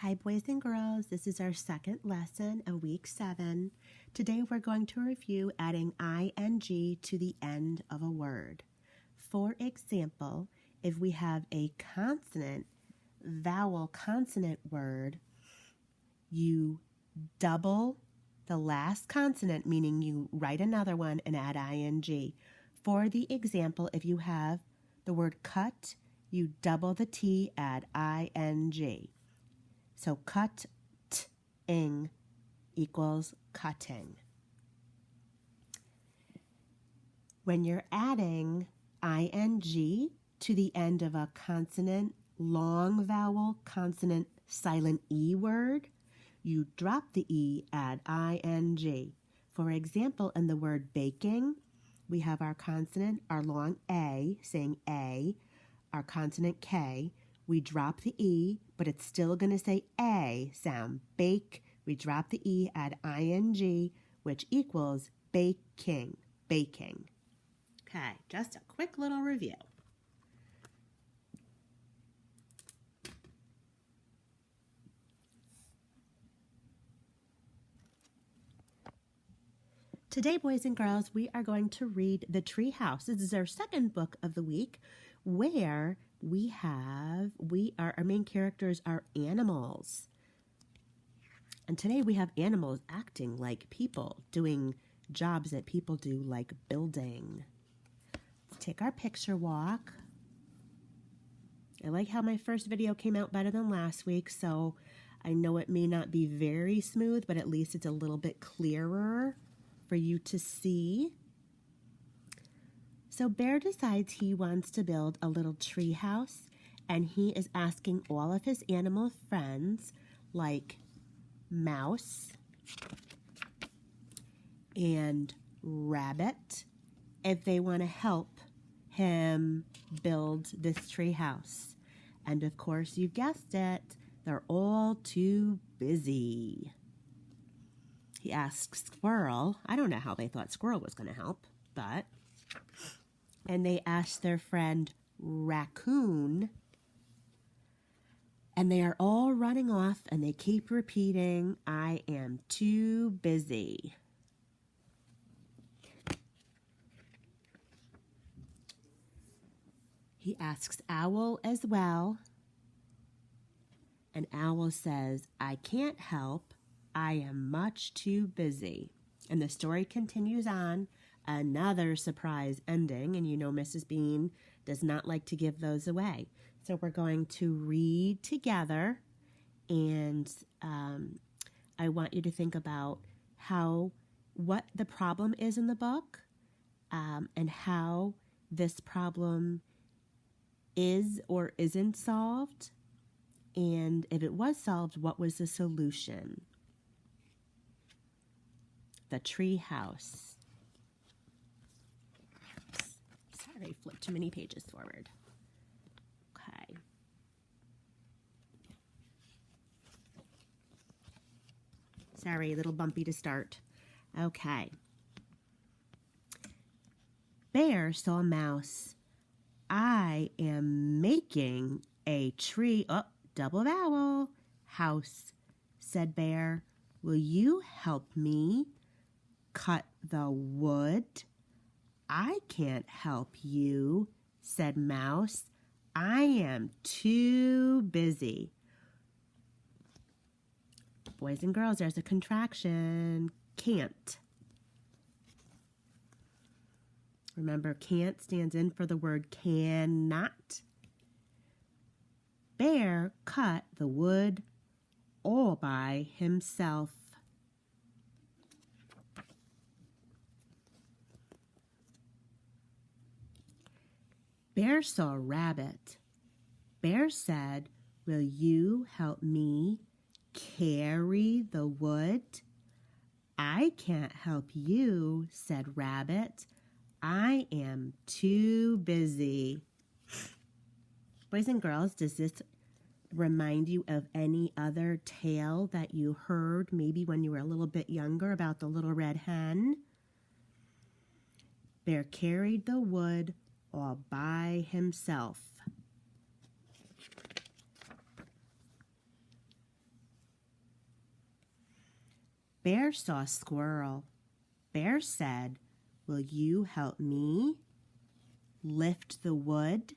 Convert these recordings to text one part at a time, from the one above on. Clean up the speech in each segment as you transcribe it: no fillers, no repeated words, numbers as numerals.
Hi boys and girls, this is our second lesson of week 7. Today we're going to review adding ing to the end of a word. For example, if we have a consonant, vowel consonant word, you double the last consonant, meaning you write another one and add ing. For the example, if you have the word cut, you double the T, add ing. So cut-ing equals cutting. When you're adding ing to the end of a consonant, long vowel, consonant, silent E word, you drop the E, add ing. For example, in the word baking, we have our consonant, our long A, saying A, our consonant K. We drop the E, but it's still going to say A sound. Bake, we drop the E, add ing, which equals baking, baking. Okay, just a quick little review. Today, boys and girls, we are going to read The Tree House. This is our second book of the week, where our main characters are animals. And today we have animals acting like people, doing jobs that people do, like building. Let's take our picture walk. I like how my first video came out better than last week, so I know it may not be very smooth, but at least it's a little bit clearer for you to see. So Bear decides he wants to build a little tree house, and he is asking all of his animal friends, like Mouse and Rabbit, if they want to help him build this tree house. And of course, you guessed it, they're all too busy. He asks Squirrel. I don't know how they thought Squirrel was going to help, but... And they ask their friend Raccoon, and they are all running off, and they keep repeating, I am too busy. He asks Owl as well, and Owl says, I can't help, I am much too busy. And the story continues on. Another surprise ending, and you know Mrs. Bean does not like to give those away. So we're going to read together, and I want you to think about what the problem is in the book, and how this problem is or isn't solved, and if it was solved, what was the solution? The tree house. Sorry, flipped too many pages forward. Okay. Sorry, a little bumpy to start. Okay. Bear saw Mouse. I am making a tree, double vowel, house, said Bear. Will you help me cut the wood? I can't help you, said Mouse. I am too busy. Boys and girls, there's a contraction. Can't. Remember, can't stands in for the word cannot. Bear cut the wood all by himself. Bear saw Rabbit. Bear said, will you help me carry the wood? I can't help you, said Rabbit. I am too busy. Boys and girls, does this remind you of any other tale that you heard maybe when you were a little bit younger about the little red hen? Bear carried the wood all by himself. Bear saw Squirrel. Bear said, "Will you help me lift the wood?"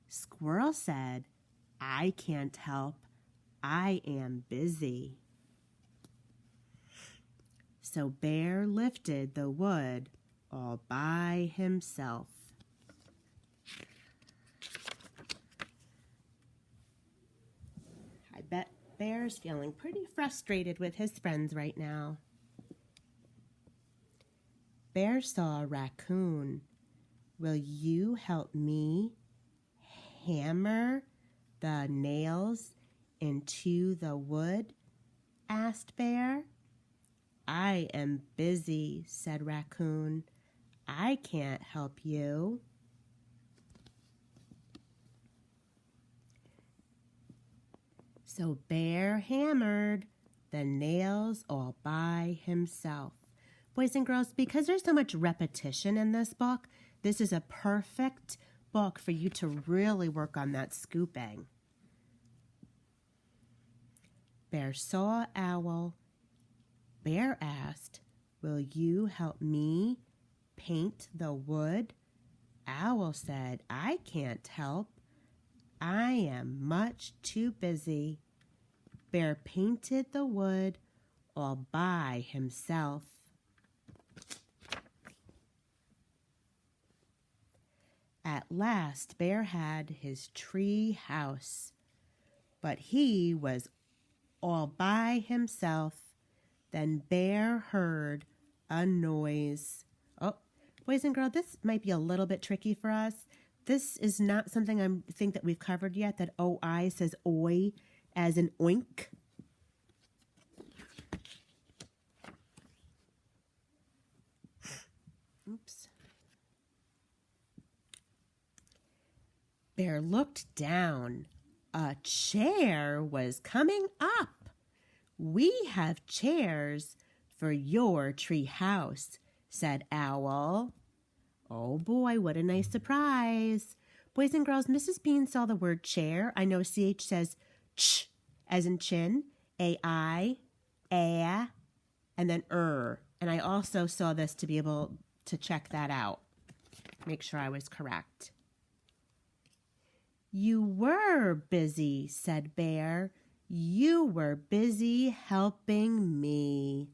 Squirrel said, "I can't help. I am busy." So Bear lifted the wood all by himself. I bet Bear's feeling pretty frustrated with his friends right now. Bear saw a raccoon. "Will you help me hammer the nails into the wood?" asked Bear. "I am busy," said Raccoon. "I can't help you." So Bear hammered the nails all by himself. Boys and girls, because there's so much repetition in this book, this is a perfect book for you to really work on that scooping. Bear saw Owl. Bear asked, "Will you help me paint the wood?" Owl said, "I can't help. I am much too busy." Bear painted the wood all by himself. At last, Bear had his tree house, but he was all by himself. Then Bear heard a noise. Oh, boys and girls, this might be a little bit tricky for us. This is not something I think that we've covered yet, that OI says oi as in oink. Oops. Bear looked down. A chair was coming up. "We have chairs for your tree house," said Owl. Oh boy, what a nice surprise. Boys and girls, Mrs. Bean saw the word chair. I know CH says ch as in chin, AI, a, and then And I also saw this to be able to check that out. Make sure I was correct. "You were busy," said Bear. "You were busy helping me."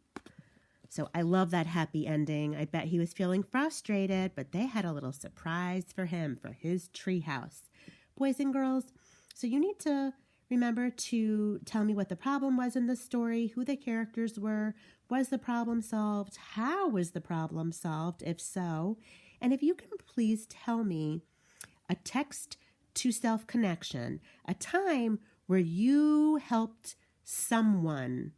So I love that happy ending. I bet he was feeling frustrated, but they had a little surprise for him for his treehouse. Boys and girls, so you need to remember to tell me what the problem was in the story, who the characters were, was the problem solved, how was the problem solved, if so, and if you can please tell me a text to self connection, a time where you helped someone,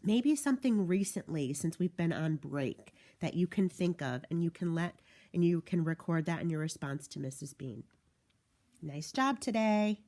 maybe something recently since we've been on break that you can think of, and you can record that in your response to Mrs. Bean. Nice job today.